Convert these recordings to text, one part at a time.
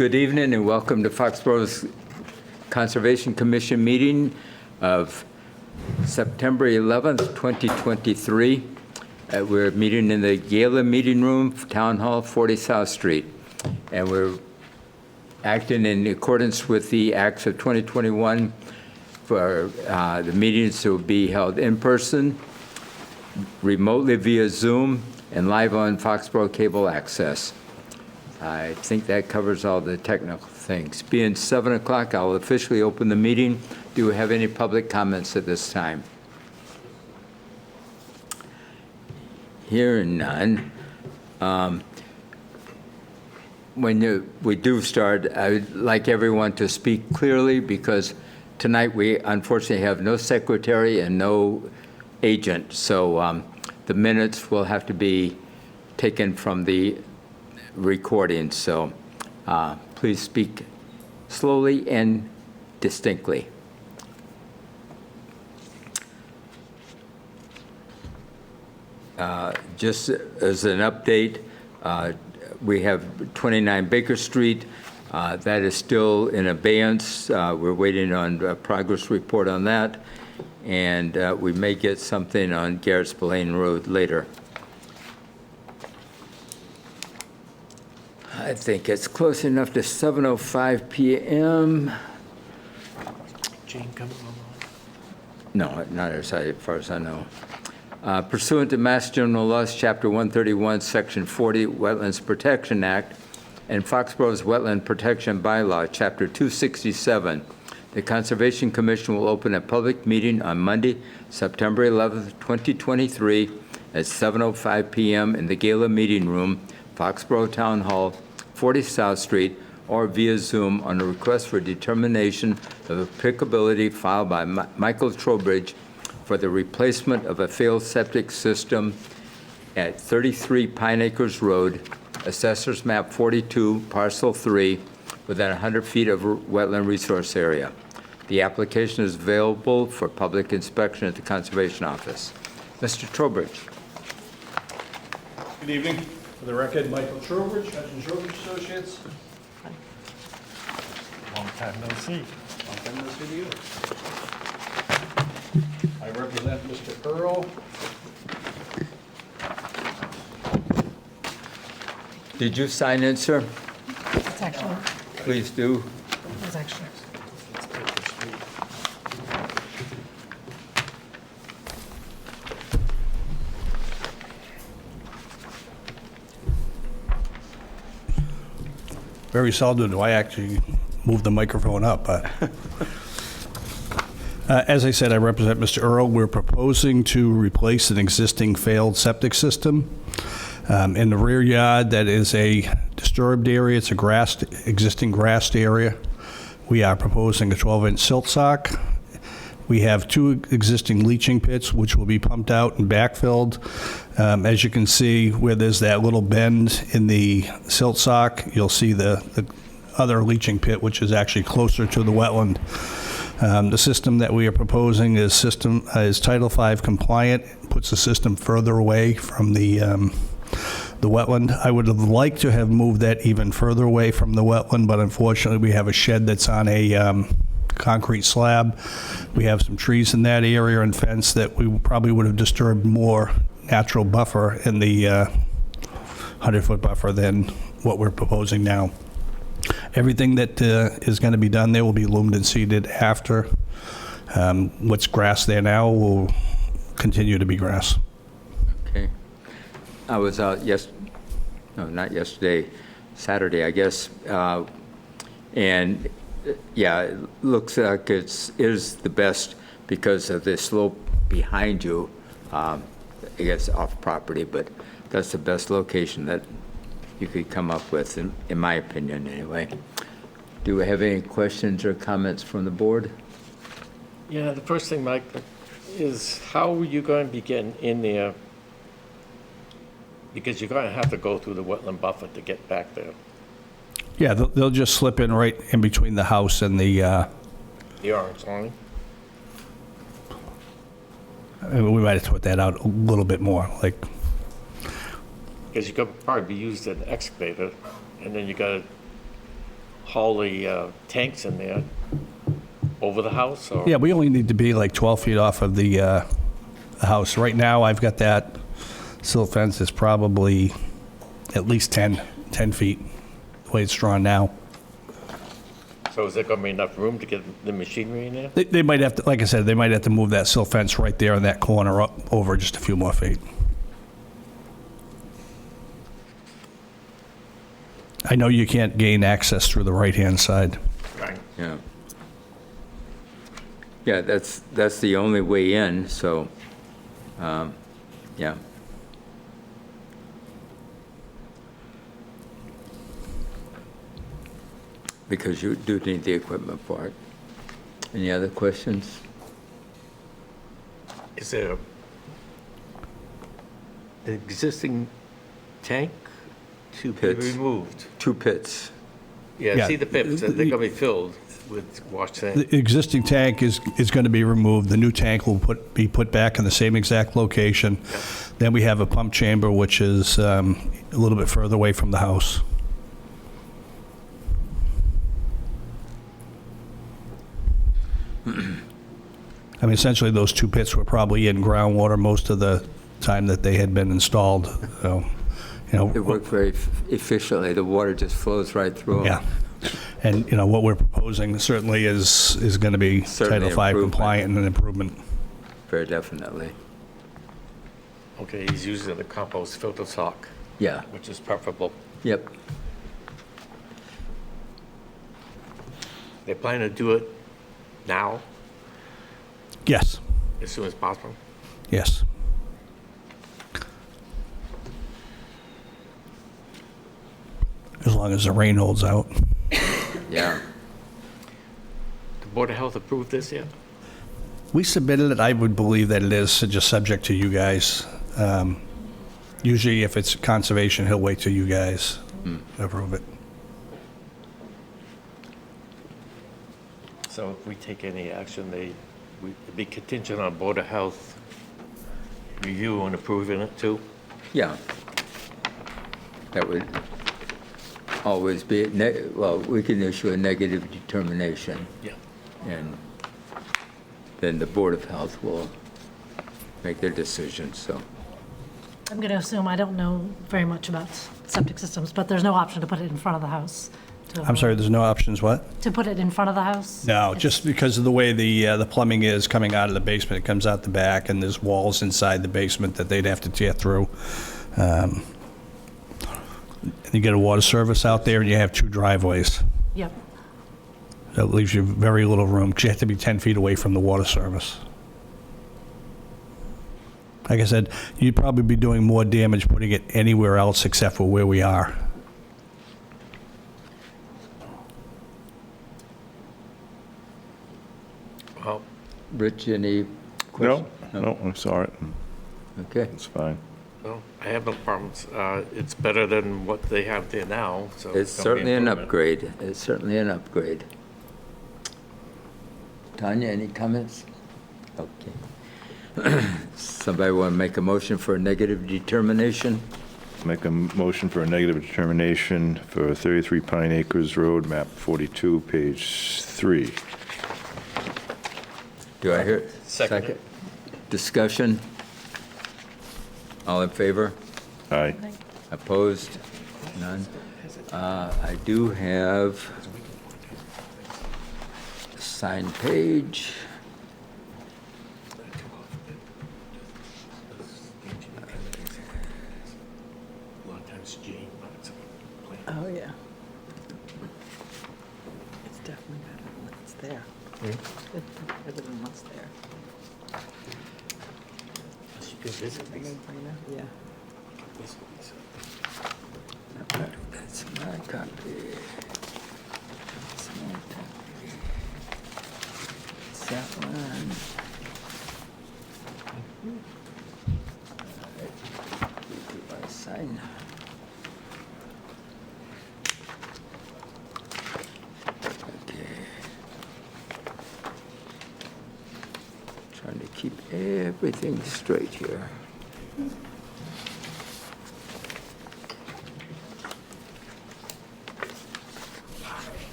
Good evening and welcome to Foxborough's Conservation Commission meeting of September 11th, 2023. We're meeting in the Gala Meeting Room, Town Hall, 40 South Street. And we're acting in accordance with the Acts of 2021 for the meetings to be held in person, remotely via Zoom, and live on Foxborough cable access. I think that covers all the technical things. Being 7 o'clock, I'll officially open the meeting. Do we have any public comments at this time? Hearing none. When we do start, I would like everyone to speak clearly because tonight we unfortunately have no secretary and no agent. So the minutes will have to be taken from the recording, so please speak slowly and distinctly. Just as an update, we have 29 Baker Street. That is still in abeyance. We're waiting on a progress report on that, and we may get something on Garrett Spillane Road later. I think it's close enough to 7:05 p.m. Jane coming online? No, not as far as I know. Pursuant to Mass General Laws, Chapter 131, Section 40, Wetlands Protection Act, and Foxborough's Wetland Protection Bylaw, Chapter 267, the Conservation Commission will open a public meeting on Monday, September 11th, 2023, at 7:05 p.m. in the Gala Meeting Room, Foxborough Town Hall, 40 South Street, or via Zoom on a request for determination of applicability filed by Michael Trowbridge for the replacement of a failed septic system at 33 Pine Acres Road, Assessors Map 42, Parcel 3, within 100 feet of wetland resource area. The application is available for public inspection at the Conservation Office. Mr. Trowbridge. Good evening. For the record, Michael Trowbridge, Hudson Trowbridge Associates. Long time no see. Long time no see to you. I represent Mr. Earl. Did you sign in, sir? It's actually, Please do. it's actually. Very seldom do I actually move the microphone up, but as I said, I represent Mr. Earl. We're proposing to replace an existing failed septic system. In the rear yard, that is a disturbed area. It's a existing grassed area. We are proposing a 12-inch silt sock. We have two existing leaching pits, which will be pumped out and backfilled. As you can see, where there's that little bend in the silt sock, you'll see the other leaching pit, which is actually closer to the wetland. The system that we are proposing is Title V compliant, puts the system further away from the wetland. I would have liked to have moved that even further away from the wetland, but unfortunately we have a shed that's on a concrete slab. We have some trees in that area and fence that we probably would have disturbed more natural buffer in the 100-foot buffer than what we're proposing now. Everything that is going to be done there will be loomed and seeded after. What's grass there now will continue to be grass. Okay. I was out not yesterday, Saturday, I guess, and yeah, it looks like it is the best because of the slope behind you. I guess off property, but that's the best location that you could come up with, in my opinion, anyway. Do we have any questions or comments from the board? Yeah, the first thing, Mike, is how are you going to be getting in there? Because you're going to have to go through the wetland buffer to get back there. Yeah, they'll just slip in right in between the house and the orange line? we might have to put that out a little bit more, like Because you could probably be used as an excavator, and then you got to haul the tanks in there over the house, or? Yeah, we only need to be like 12 feet off of the house. Right now, I've got that silt fence is probably at least 10 feet, the way it's drawn now. So is there going to be enough room to get the machinery in there? They might have to, like I said, they might have to move that silt fence right there in that corner up over just a few more feet. I know you can't gain access through the right-hand side. Right. Yeah. Yeah, that's the only way in, so, yeah. Because you do need the equipment for it. Any other questions? Is there an existing tank to be Pits. removed? 2 pits. Yeah, Yeah. I see the pits, they're going to be filled with washed sand. The existing tank is going to be removed. The new tank will be put back in the same exact location. Then we have a pump chamber, which is a little bit further away from the house. I mean, essentially, those 2 pits were probably in groundwater most of the time that they had been installed. So, They work very efficiently. The water just flows right through them. yeah. And, what we're proposing certainly is going to be Certainly Title V improvement. compliant and an improvement. Very definitely. Okay, he's using the compost filter sock, Yeah, which is preferable. yep. They plan to do it now, Yes, as soon as possible? yes. As long as the rain holds out. Yeah. The Board of Health approved this yet? We submitted it, I would believe that it is just subject to you guys. Usually if it's conservation, he'll wait till you guys approve it. So if we take any action, it'd be contingent on Board of Health review and approving it too? Yeah. That would always be, well, we can issue a negative determination, Yeah. and then the Board of Health will make their decision, so. I'm going to assume, I don't know very much about septic systems, but there's no option to put it in front of the house. I'm sorry, there's no options, what? To put it in front of the house? No, just because of the way the plumbing is coming out of the basement, it comes out the back, and there's walls inside the basement that they'd have to tear through. And you get a water service out there, and you have 2 driveways. Yep. That leaves you very little room, 'cause you have to be 10 feet away from the water service. Like I said, you'd probably be doing more damage putting it anywhere else except for where we are. Well, Rich, any No, questions? no, I saw it. Okay, It's fine. well, I have no problems. It's better than what they have there now, so. it's gonna be certainly an improvement. upgrade. It's certainly an upgrade. Tanya, any comments? Okay. Somebody want to make a motion for a negative determination? Make a motion for a negative determination for 33 Pine Acres Road, map 42, page 3. Do I hear? Second. Discussion? All in favor? Aye. Opposed? None? I do have a signed page. A lot of times Jane wants a plan. Oh, yeah. It's definitely better when it's there. It's better than what's there. She could visit me. Yeah. That's my copy. That's my copy. It's that one. All right. Do I sign? Okay. Trying to keep everything straight here.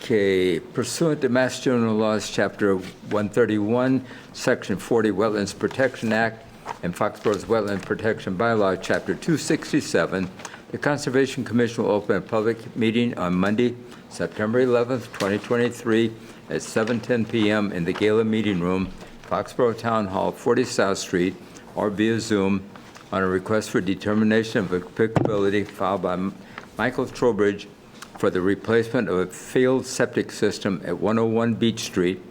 Okay, pursuant to Mass General Laws, Chapter 131, Section 40, Wetlands Protection Act, and Foxborough's Wetland Protection Bylaw, Chapter 267, the Conservation Commission will open a public meeting on Monday, September 11th, 2023, at 7:10 p.m. in the Gala Meeting Room, Foxborough Town Hall, 40 South Street, or via Zoom, on a request for determination of applicability filed by Michael Trowbridge for the replacement of a failed septic system at 101 Beach Street,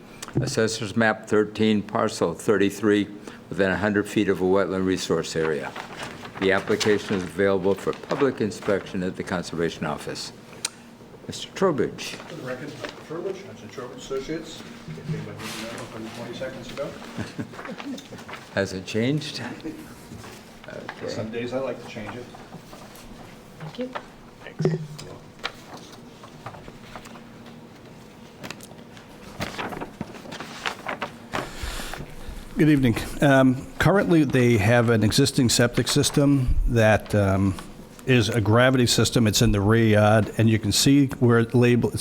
Assessors Map 13, Parcel 33, within 100 feet of a wetland resource area. The application is available for public inspection at the Conservation Office. Mr. Trowbridge. For the record, Michael Trowbridge, Hudson Trowbridge Associates. Get paid by the number 120 seconds ago. Has it changed? Okay. Some days I like to change it. Thank you. Good evening. Currently, they have an existing septic system that is a gravity system. It's in the rear yard, and you can see where it's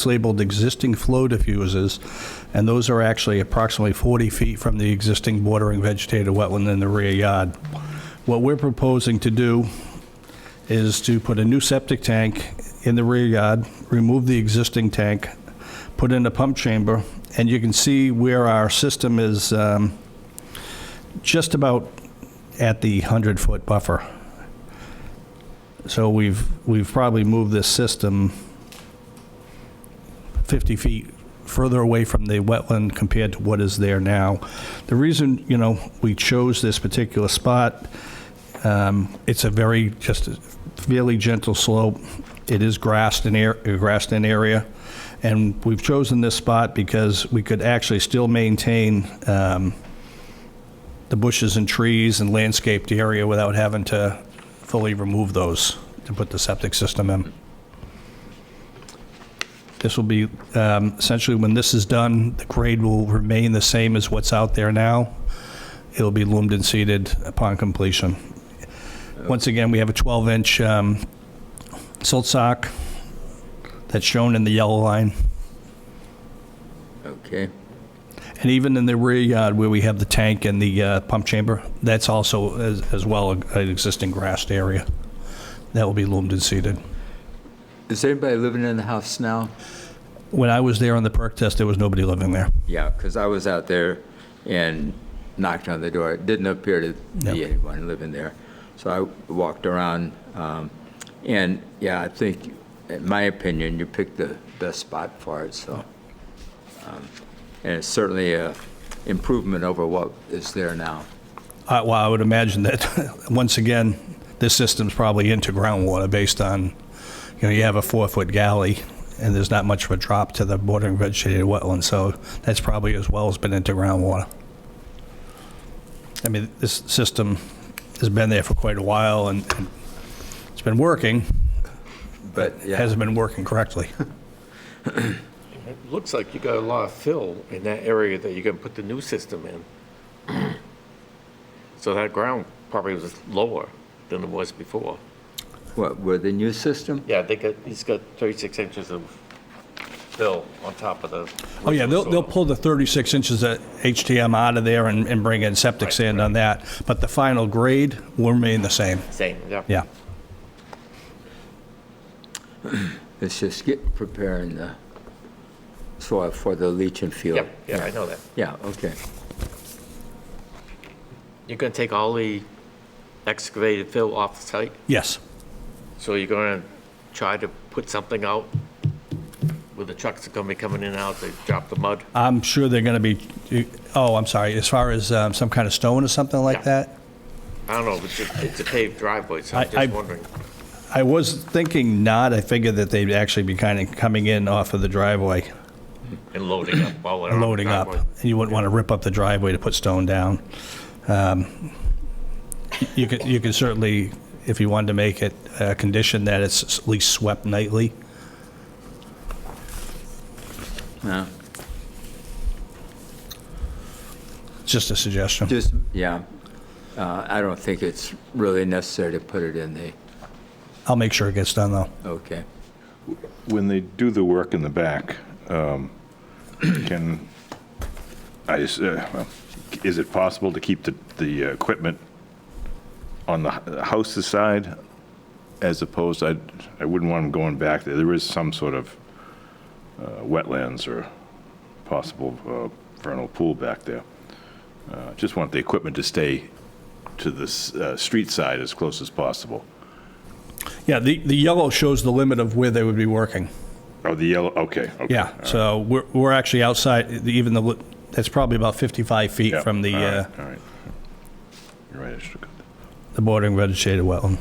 labeled existing flow diffusers, and those are actually approximately 40 feet from the existing bordering vegetated wetland in the rear yard. What we're proposing to do is to put a new septic tank in the rear yard, remove the existing tank, put in a pump chamber, and you can see where our system is just about at the 100-foot buffer. So we've probably moved this system 50 feet further away from the wetland compared to what is there now. The reason, we chose this particular spot, it's a fairly gentle slope. It is grassed-in area, and we've chosen this spot because we could actually still maintain the bushes and trees and landscaped area without having to fully remove those to put the septic system in. This will be, essentially, when this is done, the grade will remain the same as what's out there now. It'll be loomed and seeded upon completion. Once again, we have a 12-inch silt sock that's shown in the yellow line. Okay. And even in the rear yard where we have the tank and the pump chamber, that's also as well an existing grassed area. That will be loomed and seeded. Is anybody living in the house now? When I was there on the perk test, there was nobody living there. Yeah, because I was out there and knocked on the door. It didn't appear to be anyone living there. So I walked around, and yeah, I think, in my opinion, you picked the best spot for it. So, and it's certainly a improvement over what is there now. Well, I would imagine that, once again, this system's probably into groundwater based on, you have a 4-foot galley, and there's not much of a drop to the bordering vegetated wetland, so that's probably as well as been into groundwater. I mean, this system has been there for quite a while, and it's been working, but it hasn't been working correctly. It looks like you got a lot of fill in that area that you're gonna put the new system in. So that ground probably was lower than it was before. What, with the new system? Yeah, he's got 36 inches of fill on top of the. Oh, yeah, they'll soil. pull the 36 inches of HTM out of there and bring in septic sand on that, but the final grade will remain the same. Same, yeah. Yeah. It's just preparing the soil for the leaching field. Yep, yeah, I know that. Yeah, okay. You're gonna take all the excavated fill off the site? Yes. So you're gonna try to put something out where the trucks are gonna be coming in and out, they drop the mud? I'm sure they're going to be, I'm sorry, as far as some kind of stone or something like Yeah. that? I don't know, it's a paved driveway, so I'm I- just wondering. I was thinking not. I figured that they'd actually be kind of coming in off of the driveway, And loading up while they're on the loading up. driveway. And you wouldn't want to rip up the driveway to put stone down. You could certainly, if you wanted to make it a condition that it's at least swept nightly. No, Just a suggestion. just, yeah. I don't think it's really necessary to put it in the, I'll make sure it gets done, though. okay. When they do the work in the back, Can I just, well, is it possible to keep the equipment on the house's side as opposed, I wouldn't want them going back there. There is some sort of wetlands or possible vernal pool back there. Just want the equipment to stay to the street side as close as possible. Yeah, the yellow shows the limit of where they would be working. Oh, the yellow, okay. Yeah, all so we're actually outside, even that's probably about 55 feet right. from the All right. You're right, I should have got that. the bordering vegetated wetland.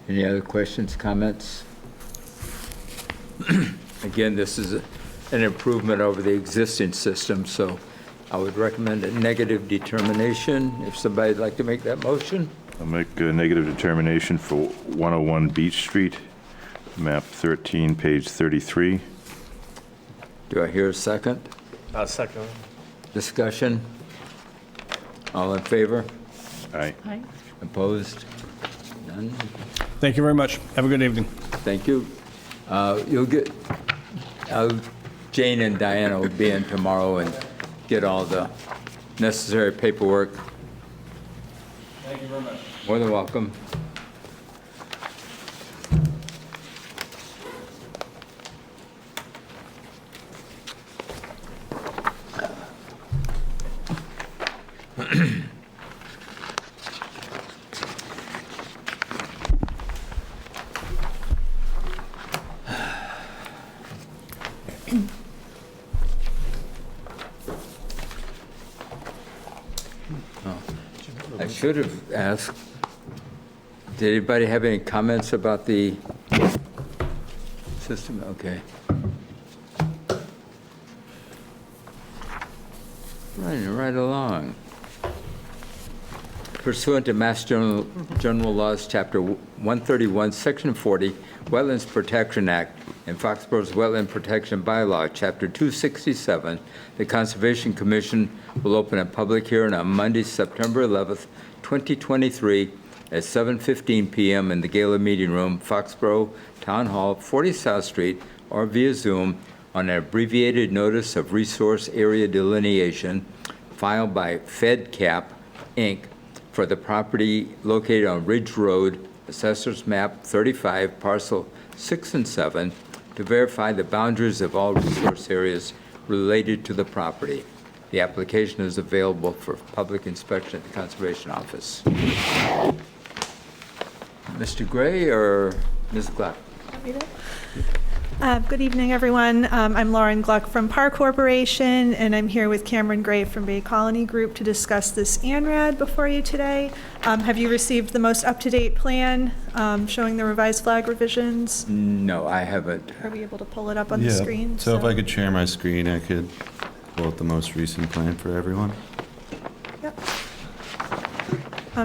Any other questions, comments? Again, this is an improvement over the existing system, so I would recommend a negative determination. If somebody'd like to make that motion? I'll make a negative determination for 101 Beach Street, map 13, page 33. Do I hear a second? Second. Discussion? All in favor? Aye. Aye. Opposed? None? Thank you very much. Have a good evening. Thank you. You'll get, Jane and Diana will be in tomorrow and get all the necessary paperwork. Thank you very much. More than welcome. I should have asked, did anybody have any comments about the system? Okay. Running right along. Pursuant to Mass General Laws, Chapter 131, Section 40, Wetlands Protection Act, and Foxborough's Wetland Protection Bylaw, Chapter 267, the Conservation Commission will open a public hearing on Monday, September 11th, 2023, at 7:15 p.m. in the Gala Meeting Room, Foxborough Town Hall, 40 South Street, or via Zoom, on an abbreviated notice of resource area delineation filed by FedCap, Inc., for the property located on Ridge Road, Assessor's Map 35, Parcel 6 and 7, to verify the boundaries of all resource areas related to the property. The application is available for public inspection at the Conservation Office. Mr. Gray or Ms. Gluck? Good evening, everyone. I'm Lauren Gluck from Park Corporation, and I'm here with Cameron Gray from Bay Colony Group to discuss this ANRAD before you today. Have you received the most up-to-date plan showing the revised flag revisions? No, I haven't. Are we able to pull it up on the screen? So if I could share my screen, I could pull up the most recent plan for everyone. Yep.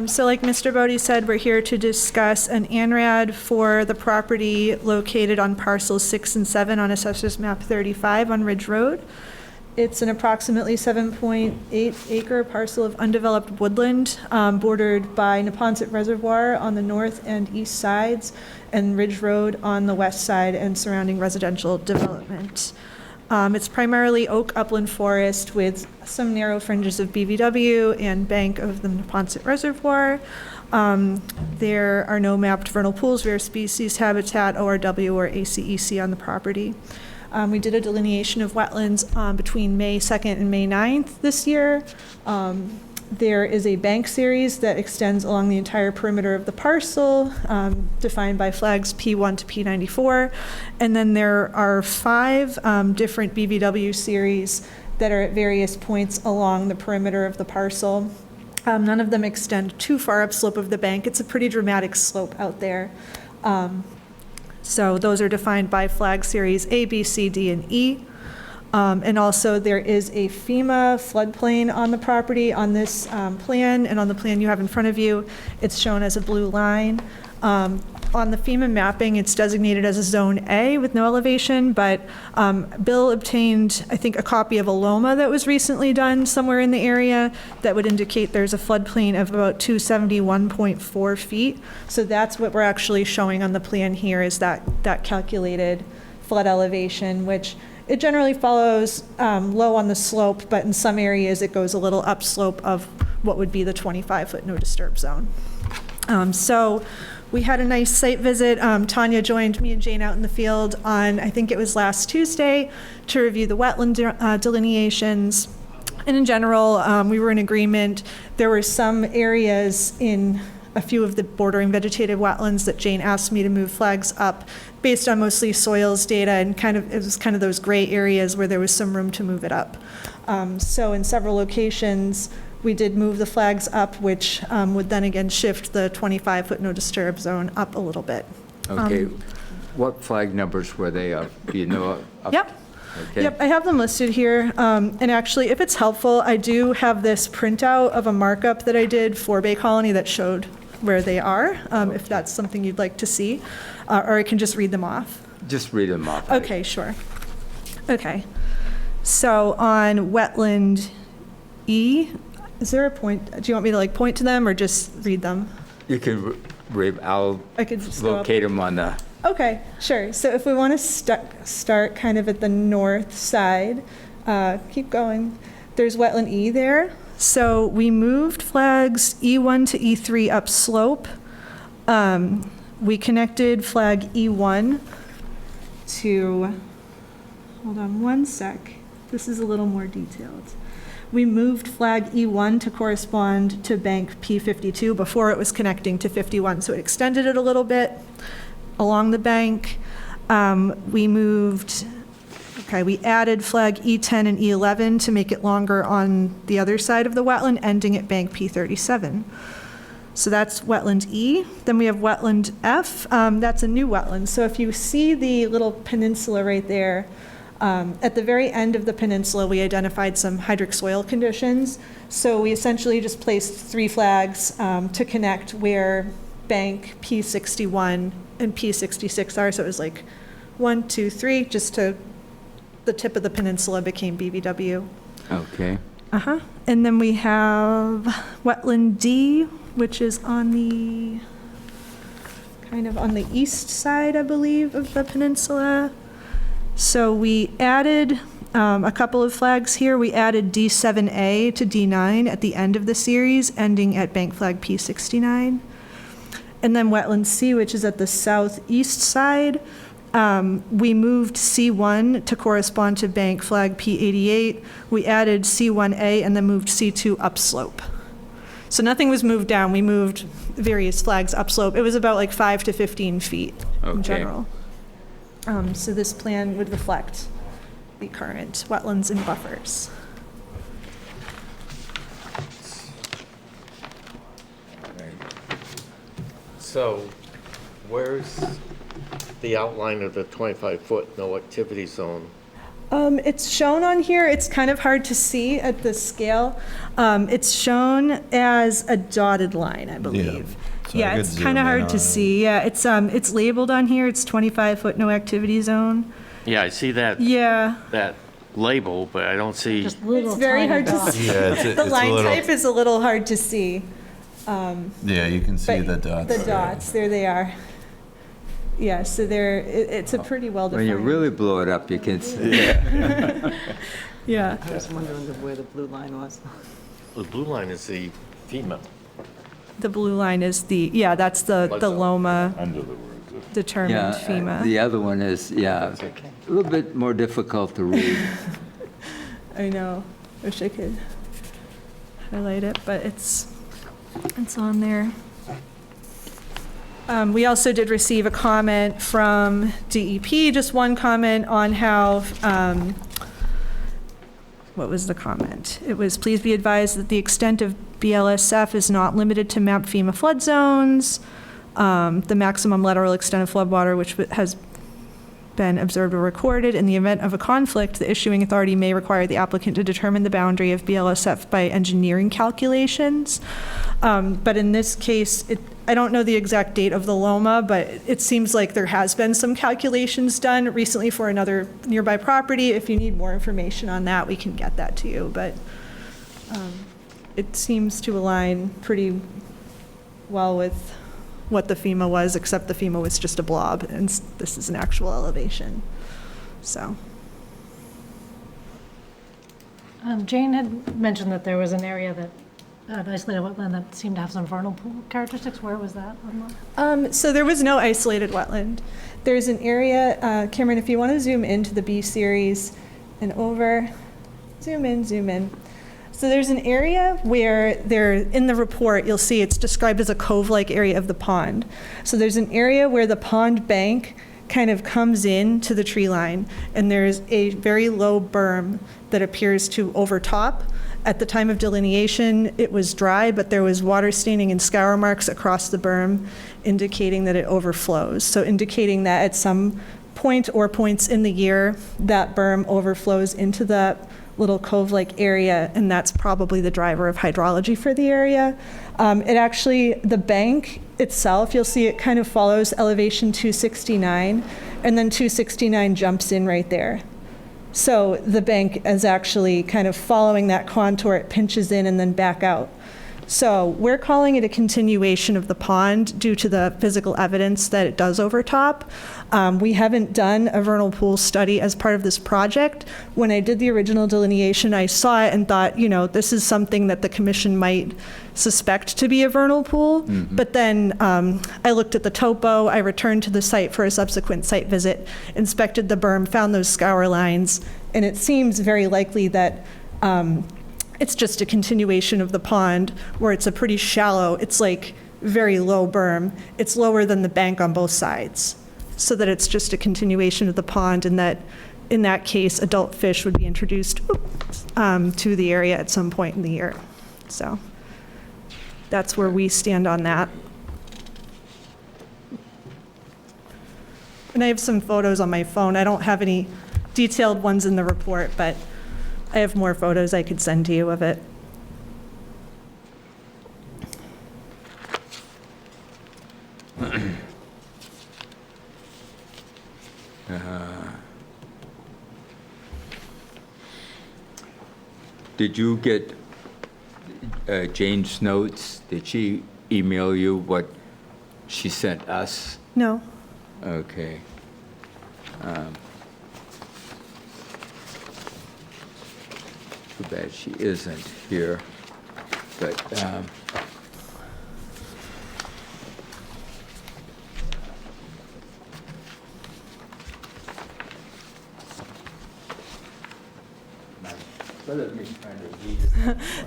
So like Mr. Bodie said, we're here to discuss an ANRAD for the property located on parcels 6 and 7 on Assessor's Map 35 on Ridge Road. It's an approximately 7.8 acre parcel of undeveloped woodland bordered by Neponset Reservoir on the north and east sides and Ridge Road on the west side and surrounding residential development. It's primarily oak upland forest with some narrow fringes of BVW and bank of the Neponset Reservoir. There are no mapped vernal pools, rare species, habitat, ORW, or ACEC on the property. We did a delineation of wetlands between May 2nd and May 9th this year. There is a bank series that extends along the entire perimeter of the parcel, defined by flags P1 to P94. And then there are 5 different BVW series that are at various points along the perimeter of the parcel. None of them extend too far upslope of the bank. It's a pretty dramatic slope out there. So those are defined by flag series A, B, C, D, and E. And also there is a FEMA floodplain on the property on this plan, and on the plan you have in front of you, it's shown as a blue line. On the FEMA mapping, it's designated as a Zone A with no elevation, but Bill obtained, I think, a copy of a LOMA that was recently done somewhere in the area that would indicate there's a floodplain of about 271.4 feet. So that's what we're actually showing on the plan here, is that calculated flood elevation, which it generally follows low on the slope, but in some areas it goes a little upslope of what would be the 25-foot no disturb zone. So we had a nice site visit. Tanya joined me and Jane out in the field on, I think it was last Tuesday, to review the wetland delineations. And in general, we were in agreement. There were some areas in a few of the bordering vegetated wetlands that Jane asked me to move flags up based on mostly soils data, and it was kind of those gray areas where there was some room to move it up. So in several locations, we did move the flags up, which would then again shift the 25-foot no disturb zone up a little bit. Okay, what flag numbers were they of? Do you know? Yep. Okay. Yep, I have them listed here. And actually, if it's helpful, I do have this printout of a markup that I did for Bay Colony that showed where they are, if that's something you'd like to see, or I can just read them off. Just read them off. Okay, sure. Okay. So on Wetland E, is there a point? Do you want me to point to them or just read them? You can read, I'll I could just go up. locate them on the, Okay, sure. So if we want to start kind of at the north side, keep going. There's Wetland E there. So we moved flags E1 to E3 upslope. We connected flag E1 to, hold on one sec. This is a little more detailed. We moved flag E1 to correspond to bank P52 before it was connecting to 51. So it extended it a little bit along the bank. We added flag E10 and E11 to make it longer on the other side of the wetland, ending at bank P37. So that's wetland E. Then we have wetland F. That's a new wetland. So if you see the little peninsula right there, at the very end of the peninsula, we identified some hydric soil conditions. So we essentially just placed 3 flags to connect where bank P61 and P66 are. So it was 1, 2, 3, just to the tip of the peninsula became BVW. okay. And then we have wetland D, which is on the, kind of on the east side, I believe, of the peninsula. So we added a couple of flags here. We added D7A to D9 at the end of the series, ending at bank flag P69. And then wetland C, which is at the southeast side, we moved C1 to correspond to bank flag P88. We added C1A and then moved C2 upslope. So nothing was moved down. We moved various flags upslope. It was about 5 to 15 feet in Okay. general. So this plan would reflect the current wetlands and buffers. So where's the outline of the 25-foot no activity zone? It's shown on here. It's kind of hard to see at the scale. It's shown as a dotted line, I believe. so I Yeah, could it's zoom kind of in hard on to it. see. Yeah, it's labeled on here. It's 25-foot no activity zone. Yeah, I see that Yeah, label, but I don't see, Just little it's very tiny hard to dots. see. Yeah, it's The a line little, type is a little hard to see. yeah, you can see But the dots. The there. dots, there they are. Yeah, so it's a pretty well When defined. you really blow it up, you can see. Yeah. I was wondering where the blue line was. the blue line is the FEMA. The blue line is that's the LOMA Under the words of determined Yeah, FEMA. the other one is, a little bit more difficult to read. I know. Wish I could highlight it, but it's on there. We also did receive a comment from DEP, just one comment on how, what was the comment? It was, please be advised that the extent of BLSF is not limited to map FEMA flood zones. The maximum lateral extent of floodwater, which has been observed or recorded. In the event of a conflict, the issuing authority may require the applicant to determine the boundary of BLSF by engineering calculations. But in this case, I don't know the exact date of the LOMA, but it seems like there has been some calculations done recently for another nearby property. If you need more information on that, we can get that to you. But it seems to align pretty well with what the FEMA was, except the FEMA was just a blob, and this is an actual elevation. So. Jane had mentioned that there was an area that, an isolated wetland that seemed to have some vernal pool characteristics. Where was that on the? So there was no isolated wetland. There's an area, Cameron, if you want to zoom into the B series and over, zoom in. So there's an area where in the report, you'll see it's described as a cove-like area of the pond. So there's an area where the pond bank kind of comes in to the tree line, and there's a very low berm that appears to overtop. At the time of delineation, it was dry, but there was water staining and scour marks across the berm, indicating that it overflows. So indicating that at some point or points in the year, that berm overflows into that little cove-like area, and that's probably the driver of hydrology for the area. The bank itself, you'll see it kind of follows elevation 269, and then 269 jumps in right there. So the bank is actually kind of following that contour. It pinches in and then back out. So we're calling it a continuation of the pond due to the physical evidence that it does overtop. We haven't done a vernal pool study as part of this project. When I did the original delineation, I saw it and thought, this is something that the commission might suspect to be a vernal pool. Mm-hmm. But then I looked at the topo, I returned to the site for a subsequent site visit, inspected the berm, found those scour lines, and it seems very likely that it's just a continuation of the pond where it's a pretty shallow, it's like very low berm. It's lower than the bank on both sides. So that it's just a continuation of the pond, and that in that case, adult fish would be introduced to the area at some point in the year. So that's where we stand on that. And I have some photos on my phone. I don't have any detailed ones in the report, but I have more photos I could send to you of it. Did you get Jane's notes? Did she email you what she sent us? No. Okay. Too bad she isn't here, but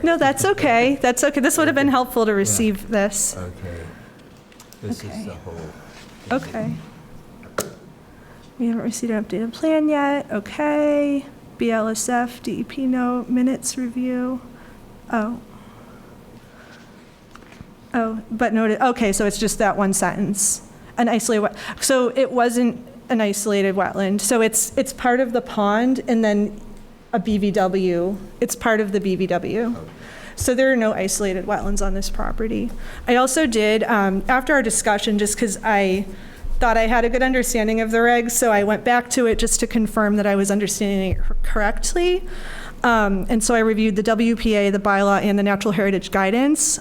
No, that's okay. That's okay. This would have been helpful to receive this. Okay. This Okay. is the whole. Okay. We haven't received an updated plan yet. Okay. BLSF, DEP note, minutes review. Oh, but noted. Okay, so it's just that one sentence. An isolated so it wasn't an isolated wetland. So it's part of the pond, and then a BVW. It's part of the BVW. So there are no isolated wetlands on this property. I also did, after our discussion, just because I thought I had a good understanding of the regs, so I went back to it just to confirm that I was understanding it correctly. And so I reviewed the WPA, the bylaw, and the natural heritage guidance.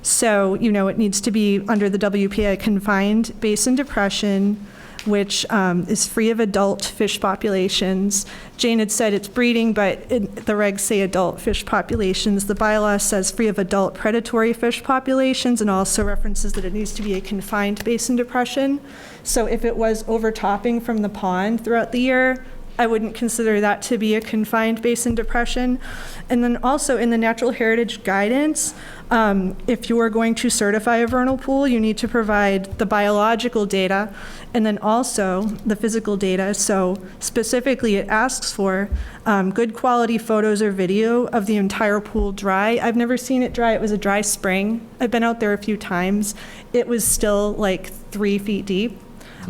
So, it needs to be under the WPA confined basin depression, which is free of adult fish populations. Jane had said it's breeding, but the regs say adult fish populations. The bylaw says free of adult predatory fish populations, and also references that it needs to be a confined basin depression. So if it was overtopping from the pond throughout the year, I wouldn't consider that to be a confined basin depression. And then also in the natural heritage guidance, if you are going to certify a vernal pool, you need to provide the biological data and then also the physical data. So specifically, it asks for good quality photos or video of the entire pool dry. I've never seen it dry. It was a dry spring. I've been out there a few times. It was still like 3 feet deep.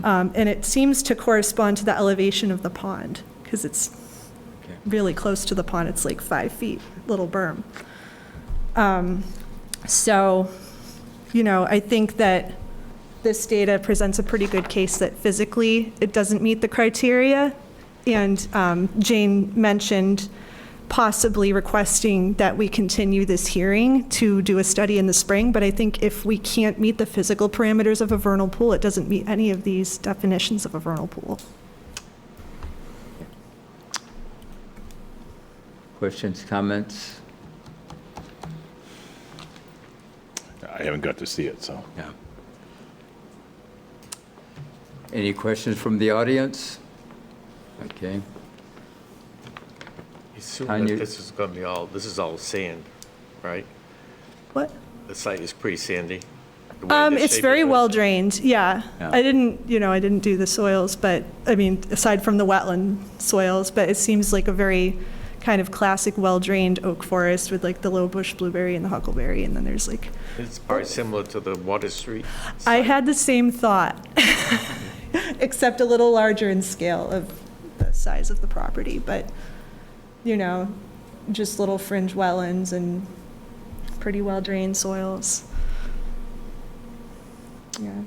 And it seems to correspond to the elevation of the pond, because it's Okay. really close to the pond. It's like 5 feet, little berm. So, I think that this data presents a pretty good case that physically it doesn't meet the criteria. And Jane mentioned possibly requesting that we continue this hearing to do a study in the spring, but I think if we can't meet the physical parameters of a vernal pool, it doesn't meet any of these definitions of a vernal pool. Questions, comments? I haven't got to see it, so. Yeah. Any questions from the audience? Okay. Assume Tanya- that this is going to be this is all sand, right? What? The site is pretty sandy. the way the It's shape very of it. well drained, yeah. Yeah. I didn't do the soils, but, aside from the wetland soils, but it seems like a very kind of classic, well-drained oak forest with like the low bush blueberry and the huckleberry, and then there's like, It's probably similar to the Water Street. I site. had the same thought, except a little larger in scale of the size of the property, but, just little fringe wetlands and pretty well-drained soils. Yeah.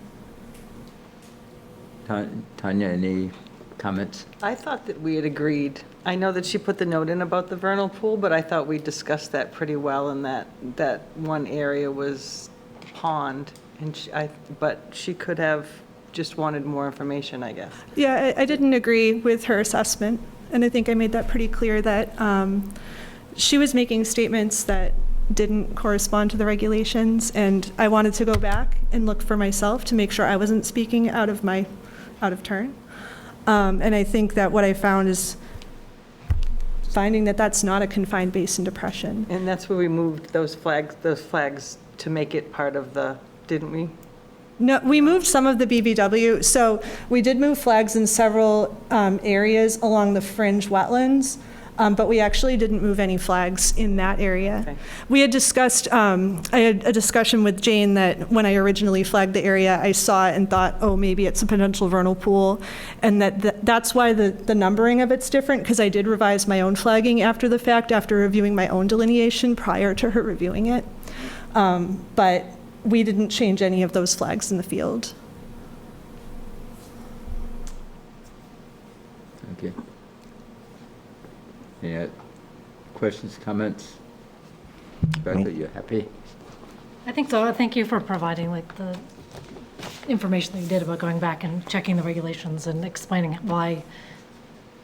Tanya, any comments? I thought that we had agreed. I know that she put the note in about the vernal pool, but I thought we discussed that pretty well, and that one area was pond, and but she could have just wanted more information, I guess. Yeah, I didn't agree with her assessment, and I think I made that pretty clear that she was making statements that didn't correspond to the regulations, and I wanted to go back and look for myself to make sure I wasn't speaking out of turn. And I think that what I found is finding that that's not a confined basin depression. And that's where we moved those flags to make it part of didn't we? No, we moved some of the BBW. So we did move flags in several areas along the fringe wetlands, but we actually didn't move any flags in that area. Okay. We had discussed, I had a discussion with Jane that when I originally flagged the area, I saw it and thought, oh, maybe it's a potential vernal pool. And that's why the numbering of it's different, because I did revise my own flagging after the fact, after reviewing my own delineation prior to her reviewing it. But we didn't change any of those flags in the field. Okay. Any questions, comments? Becca, you happy? I think so. Thank you for providing like the information that you did about going back and checking the regulations and explaining why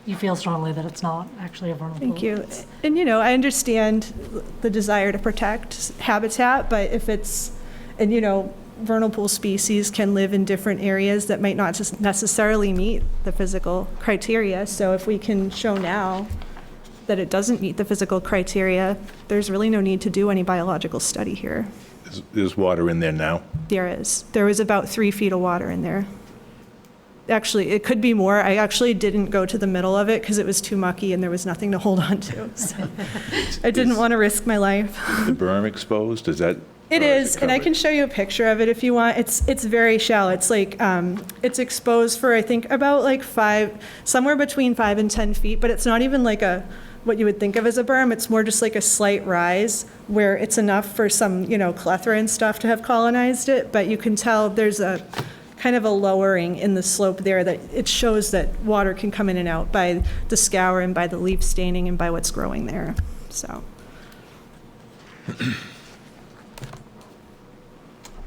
you feel strongly that it's not actually a vernal pool. Thank you. And, I understand the desire to protect habitat, but if it's, vernal pool species can live in different areas that might not just necessarily meet the physical criteria. So if we can show now that it doesn't meet the physical criteria, there's really no need to do any biological study here. There's water in there now? There is. There was about 3 feet of water in there. Actually, it could be more. I actually didn't go to the middle of it because it was too mucky and there was nothing to hold on to. So I didn't want to risk my life. The berm exposed, is that? It or is, and I covered? can show you a picture of it if you want. It's very shallow. It's like, it's exposed for, I think, about like somewhere between 5 and 10 feet, but it's not even like what you would think of as a berm. It's more just like a slight rise where it's enough for some, clethra and stuff to have colonized it, but you can tell there's a kind of a lowering in the slope there that it shows that water can come in and out by the scour and by the leaf staining and by what's growing there, so.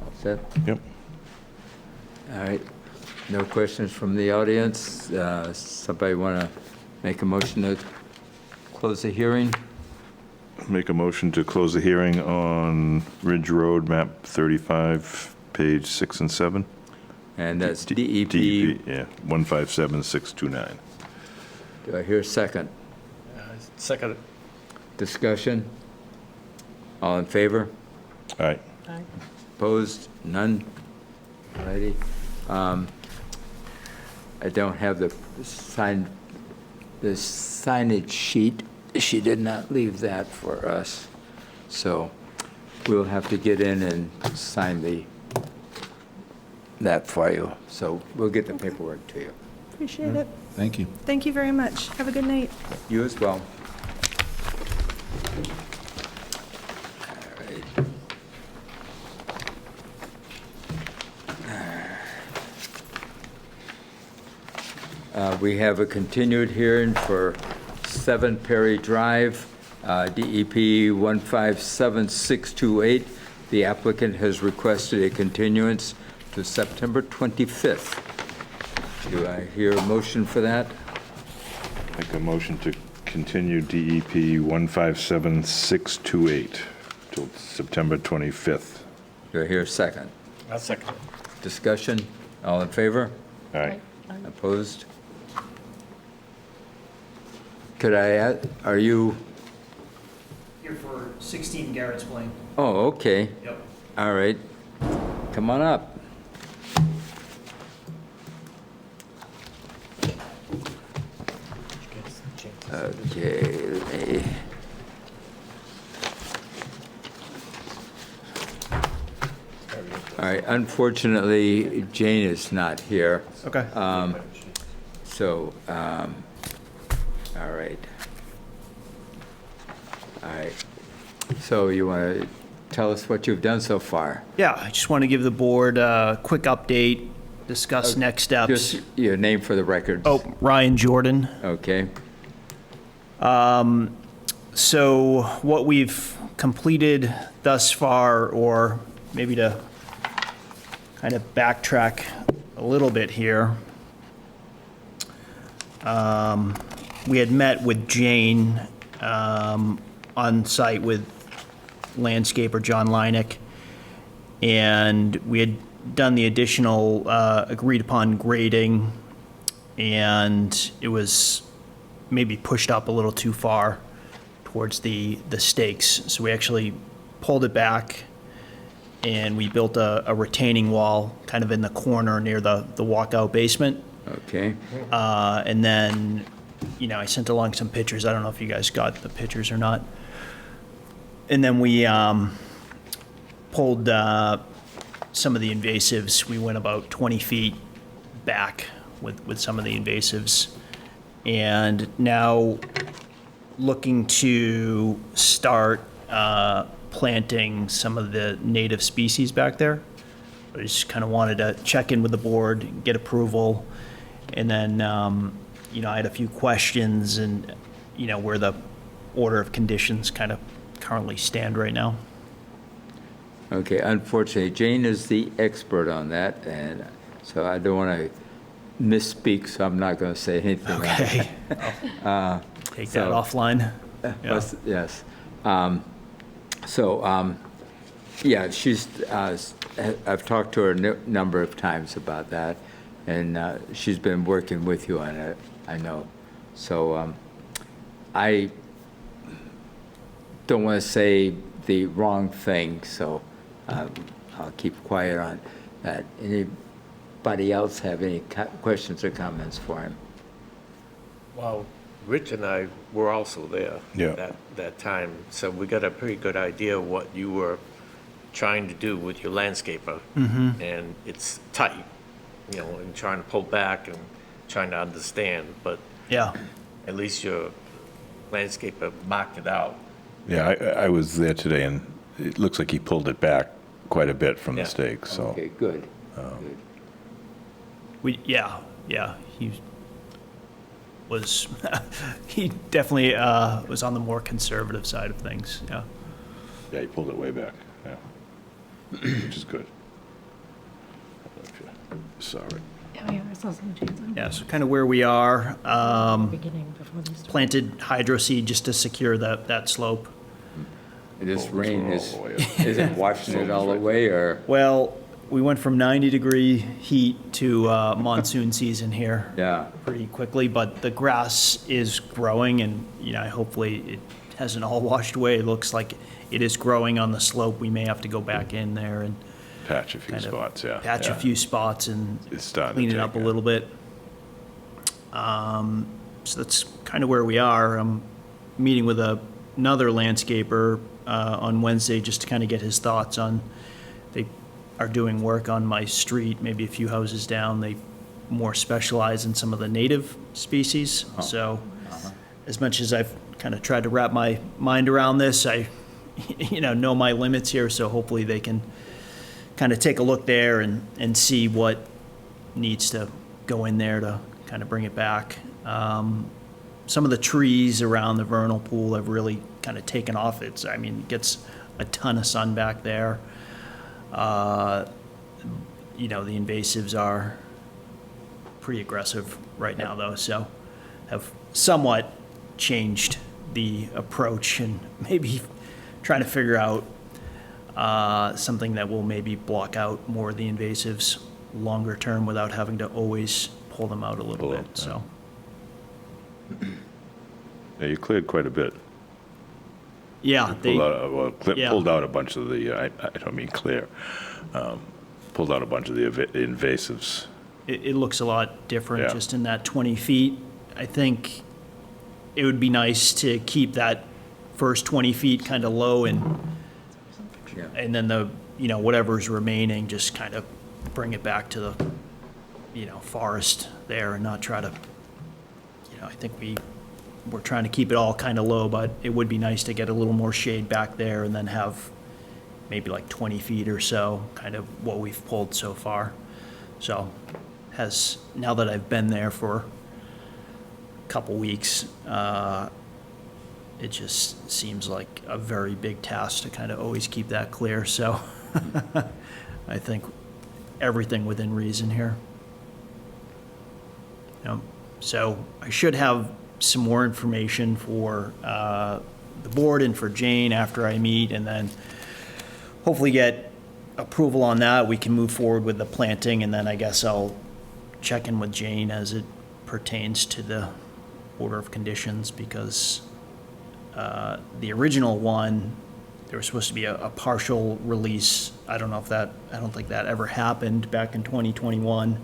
All set? Yep. All right. No questions from the audience? Somebody want to make a motion to close the hearing? Make a motion to close the hearing on Ridge Road, map 35, page 6 and 7. And that's DEP. Yeah, 157629. Do I hear a second? Second, Discussion? All in favor? All right. Opposed? None? All righty. I don't have the signage sheet. She did not leave that for us. So we'll have to get in and sign the that for you, so we'll get the paperwork to you. Appreciate it. Thank you. Thank you very much. Have a good night. You as well. We have a continued hearing for 7 Perry Drive, DEP 157628. The applicant has requested a continuance to September 25th. Do I hear a motion for that? Make a motion to continue DEP 157628 till September 25th. Do I hear a second? I'll second it. Discussion? All in favor? All right. Opposed? Could I add, are you, Here for 16 Garrett's Spillane. oh, okay, Yep. all right. Come on up. Okay, let me. All right, unfortunately, Jane is not here. Okay. So, all right. All right. So you want to tell us what you've done so far? Yeah, I just want to give the board a quick update, discuss next steps. Just your name for the record. Oh, Ryan Jordan. Okay, So what we've completed thus far, or maybe to kind of backtrack a little bit here, we had met with Jane on site with landscaper John Leineck, and we had done the additional agreed upon grading, and it was maybe pushed up a little too far towards the stakes. So we actually pulled it back, and we built a retaining wall kind of in the corner near the walkout basement. okay. And then, I sent along some pictures. I don't know if you guys got the pictures or not. And then we pulled some of the invasives. We went about 20 feet back with some of the invasives. And now looking to start planting some of the native species back there. I just kind of wanted to check in with the board, get approval, and then, I had a few questions and, where the order of conditions kind of currently stand right now. Okay, unfortunately, Jane is the expert on that, and so I don't want to misspeak, so I'm not going to say anything. Okay. I'll take that so- offline. Yeah. Yes. Yeah, she's, I've talked to her a number of times about that, and she's been working with you on it, I know. So I don't want to say the wrong thing, so I'll keep quiet on that. Anybody else have any questions or comments for him? Well, Rich and I were also there. Yeah. That time, so we got a pretty good idea of what you were trying to do with your landscaper. And it's tight, and trying to pull back and trying to understand, but Yeah. at least your landscaper marked it out. Yeah, I was there today, and it looks like he pulled it back quite a bit from the Yeah. stake, so. Okay, good. Good. He was, he definitely was on the more conservative side of things, yeah. Yeah, he pulled it way back, yeah. Which is good. I don't know if you saw it. Yeah, I saw some changes. Yeah, so kind of where we are, Beginning before these. planted hydro seed just to secure that slope. This Bulbs rain were all is, the way up. is it washing it all away, or? Well, we went from 90-degree heat to monsoon season here Yeah, pretty quickly, but the grass is growing, and, hopefully it hasn't all washed away. It looks like it is growing on the slope. We may have to go back in there and Patch a few kind of spots, yeah. patch a yeah. few spots and It's starting to clean it take, up a yeah. little bit. So that's kind of where we are. I'm meeting with another landscaper on Wednesday just to kind of get his thoughts on, they are doing work on my street, maybe a few houses down, they more specialize in some of the native species. So as much as I've kind of tried to wrap my mind around this, I, know my limits here, so hopefully they can kind of take a look there and see what needs to go in there to kind of bring it back. Some of the trees around the vernal pool have really kind of taken off. It gets a ton of sun back there. The invasives are pretty aggressive right now, though, so have somewhat changed the approach and maybe trying to figure out something that will maybe block out more of the invasives longer term without having to always pull them out a little bit, so. Yeah, you cleared quite a bit. Yeah, Pulled out a bunch of the, I don't mean clear, pulled out a bunch of the invasives. it looks a lot different Yeah. just in that 20 feet. I think it would be nice to keep that first 20 feet kind of low and then the, whatever's remaining, just kind of bring it back to the, forest there and not try to, I think we're trying to keep it all kind of low, but it would be nice to get a little more shade back there and then have maybe like 20 feet or so, kind of what we've pulled so far. So now that I've been there for a couple weeks, it just seems like a very big task to kind of always keep that clear. So I think everything within reason here. So I should have some more information for the board and for Jane after I meet, and then hopefully get approval on that. We can move forward with the planting, and then I guess I'll check in with Jane as it pertains to the order of conditions, because the original one, there was supposed to be a partial release. I don't think that ever happened back in 2021.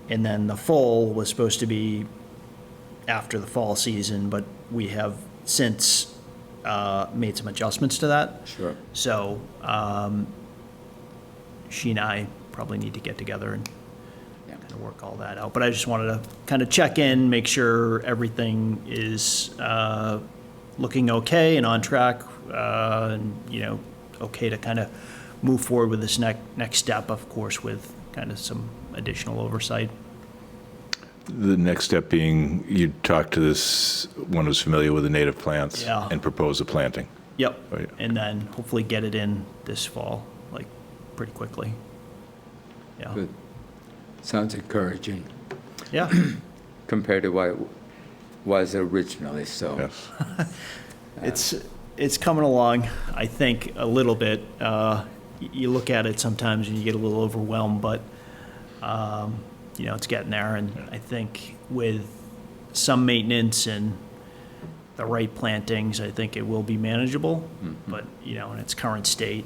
And then the full was supposed to be after the fall season, but we have since made some adjustments to that. Sure. So she and I probably need to get together and kind of work all that out. But I just wanted to kind of check in, make sure everything is looking okay and on track, and okay to kind of move forward with this next step, of course, with kind of some additional oversight. The next step being you talk to this one who's familiar with the native plants Yeah. and propose a planting. Yep. Oh, yeah. And then hopefully get it in this fall, like pretty quickly. Yeah. Good. Sounds encouraging Yeah. compared to what it was originally, so. Yes. It's coming along, I think, a little bit. You look at it sometimes and you get a little overwhelmed, but it's getting there. And I think with some maintenance and the right plantings, I think it will be manageable. But in its current state,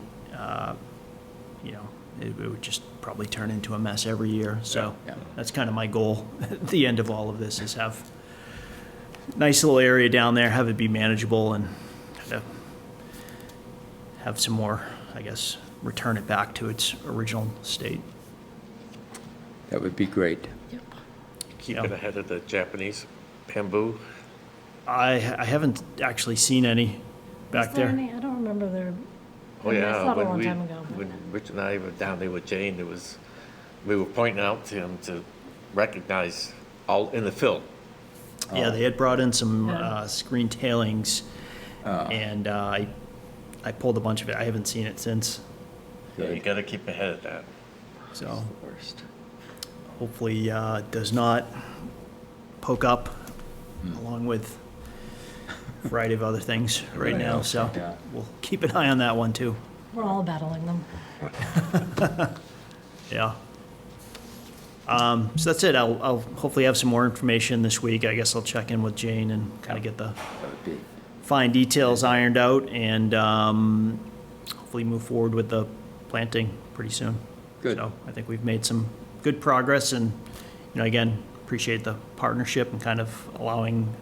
it would just probably turn into a mess every year. So Yeah. that's kind of my goal at the end of all of this, is have a nice little area down there, have it be manageable, and kind of have some more, I guess, return it back to its original state. That would be great. Keep Yeah. it ahead of the Japanese bamboo. I haven't actually seen any back Is there there. any? I don't remember there. Oh, I mean, yeah. It's not a when long we- time ago. but- When Rich and I were down there with Jane, we were pointing out to him to recognize all in the fill. Yeah, they had brought in some Yeah. screen tailings, and I pulled a bunch of it. I haven't seen it since, Yeah, you gotta keep ahead of that. so hopefully it does not poke up along with a variety of other things right now. So Yeah. we'll keep an eye on that one too. We're all battling them. Yeah. So that's it. I'll hopefully have some more information this week. I guess I'll check in with Jane and kind of get the That would be, fine details ironed out, and hopefully move forward with the planting pretty soon. Good. So I think we've made some good progress, and, again, appreciate the partnership and kind of allowing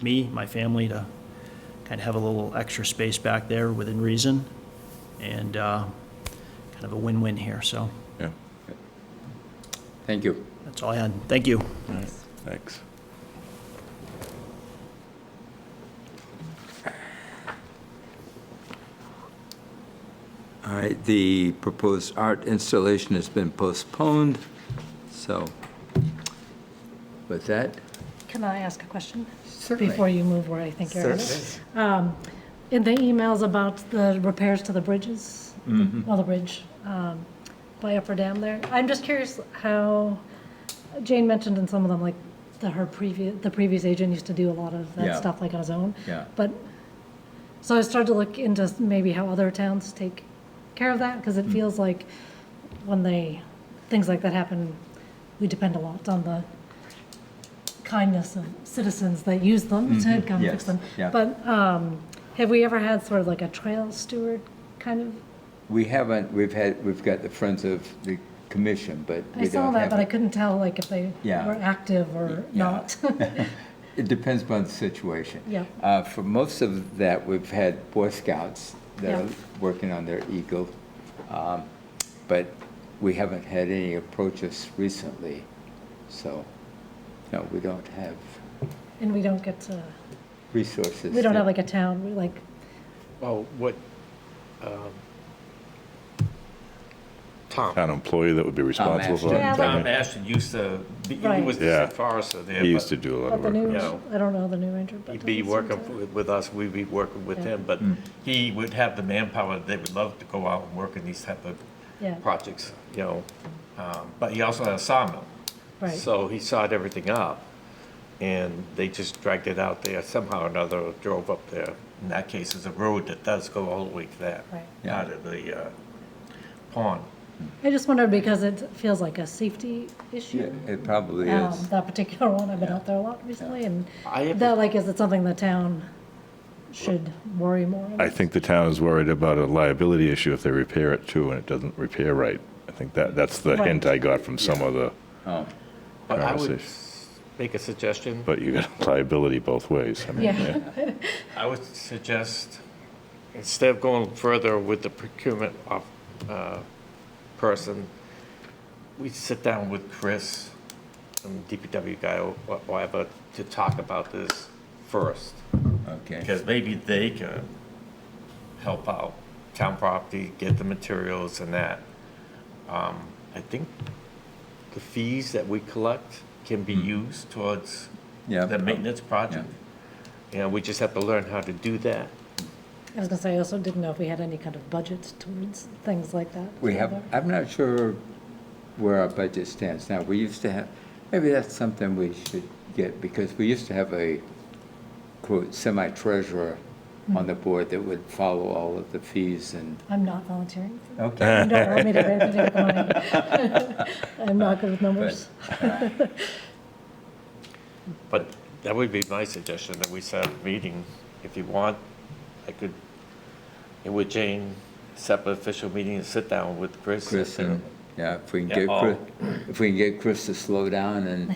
me, my family, to kind of have a little extra space back there within reason, and kind kind of a win-win here, so Yeah, Thank you. that's all I had. Thank you. thanks. All right, the proposed art installation has been postponed, so with that, Can I ask a question? Certainly. Before you move where I think you're headed? In the emails about the repairs to the bridges, well, the bridge by Upper Dam there, I'm just curious how, Jane mentioned in some of them, like, the previous agent used to do a lot of Yeah. that stuff like on his own. Yeah. But, so I started to look into maybe how other towns take care of that, because it feels like when things like that happen, we depend a lot on the kindness of citizens that use them to come fix Yes, them. yeah. But have we ever had sort of like a trail steward kind of? we haven't, we've got the Friends of the Commission, but we I saw don't that, have but I it. couldn't tell like if they Yeah. were active or Yeah. not. It depends upon the situation. Yeah. For most of that, we've had Boy Scouts that Yeah. are working on their Eagle, but we haven't had any approach us recently, so, no, we don't have And we don't get to, resources. we don't to- have like a town, we like, Well, what, Tom, Town employee that would be responsible for Ashton. it. Yeah, Tom Ashton used to, he Right. was the Yeah. forester there. He used but to do a lot but of the work. new, Yeah. I don't know the new ranger, but. He'd be doesn't seem working to- with us, we'd be working with Yeah. him, but he would have the manpower, they would love to go out and work in these type of Yeah, projects, you know. But he also had a sawmill. right. So he sawed everything up, and they just dragged it out there somehow or another, drove up there. In that case, it's a road that does go all the way to that Right. part of the pond. I just wondered because it feels like a safety Yeah, issue. it probably is. That particular one, I've been out there a lot recently, and I have- that, like, is it something the town should worry more about? I think the town is worried about a liability issue if they repair it too, and it doesn't repair right. I think that's the hint I got from some of the, Oh, But I would Conversation. make a suggestion. but you got liability both ways. I mean, Yeah. I would suggest, instead of going further with the procurement of, person, we sit down with Chris, and DPW guy, or whatever, to talk about this first. okay. Because maybe they can help out town property, get the materials and that. I think the fees that we collect can be used towards Yeah. the maintenance project. And we just have to learn how to do that. I was gonna say, I also didn't know if we had any kind of budget towards things like that. We have, I'm not sure where our budget stands now. We used to have, maybe that's something we should get, because we used to have a, quote, semi-treasurer on the board that would follow all of the fees and, I'm not volunteering for that. okay. You don't want me to get the money. I'm not good with numbers. But that would be my suggestion, that we set up a meeting. If you want, I could, and with Jane, set up an official meeting and sit down with Chris. Chris and, yeah, if we can Yeah, get all- Chris, if we can get Chris to slow down and,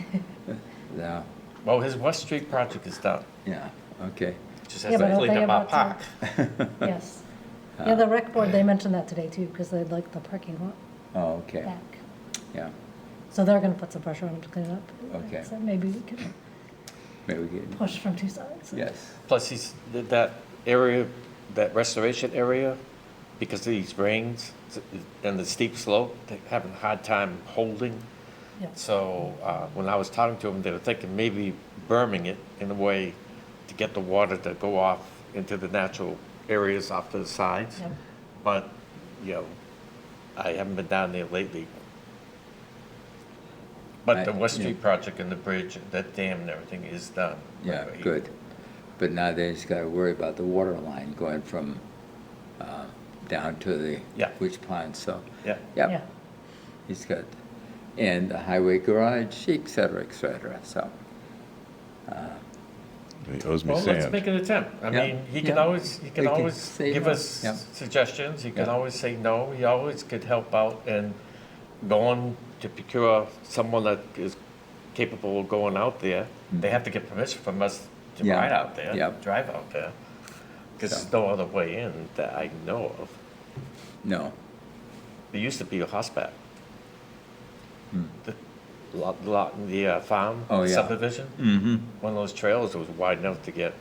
yeah, Well, his West Street project is done. yeah, okay. Just Yeah, has but to don't clean they up our have park. Yes. Yeah, the rec board, they mentioned that today too, because they'd like the parking lot Oh, okay, back. yeah, So they're gonna put some pressure on them to clean it up. Okay. So maybe we could maybe we get, push from two sides. yes, Plus, that area, that restoration area, because of these rains and the steep slope, they're having a hard time holding. Yeah. So when I was talking to them, they were thinking maybe berming it in a way to get the water to go off into the natural areas off to the sides. Yep. But, you know, I haven't been down there lately. But the West Street project and the bridge, that dam and everything is done. yeah, good. But now they just gotta worry about the water line going from, down to the Yeah. Witch Pond, so. Yeah. Yeah. Yep, he's got, and the highway garage, et cetera, so. He owes me Well, let's sand. make an attempt. I Yeah, mean, he can yeah. always, We can say give no. us Yeah. suggestions, he can Yeah. always say no, he always could help out and going to procure someone that is capable of going out there. They have to get permission from us to Mm-hmm. Yeah. ride out there, Yeah. drive out there. Because So. there's no other way in that I know of. No. There used to be a horseback. The farm Oh, yeah. subdivision. Mm-hmm. One of those trails that was wide enough to get,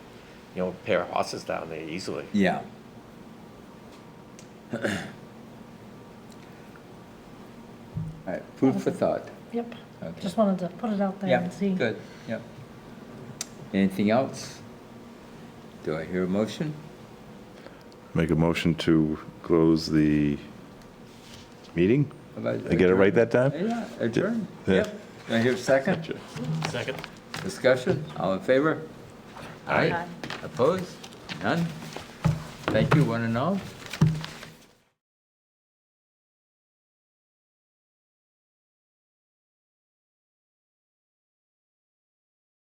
a pair of horses down there easily. Yeah. All right, food for thought. Yep. Okay. Just wanted to put it out there Yeah, and see. good, yep. Anything else? Do I hear a motion? Make a motion to close the meeting? I get it right that time? Yeah, adjourn. Yeah. Yep. Do I hear a second? Second. Discussion? All in favor? Aye. Opposed? None? Thank you, one and all.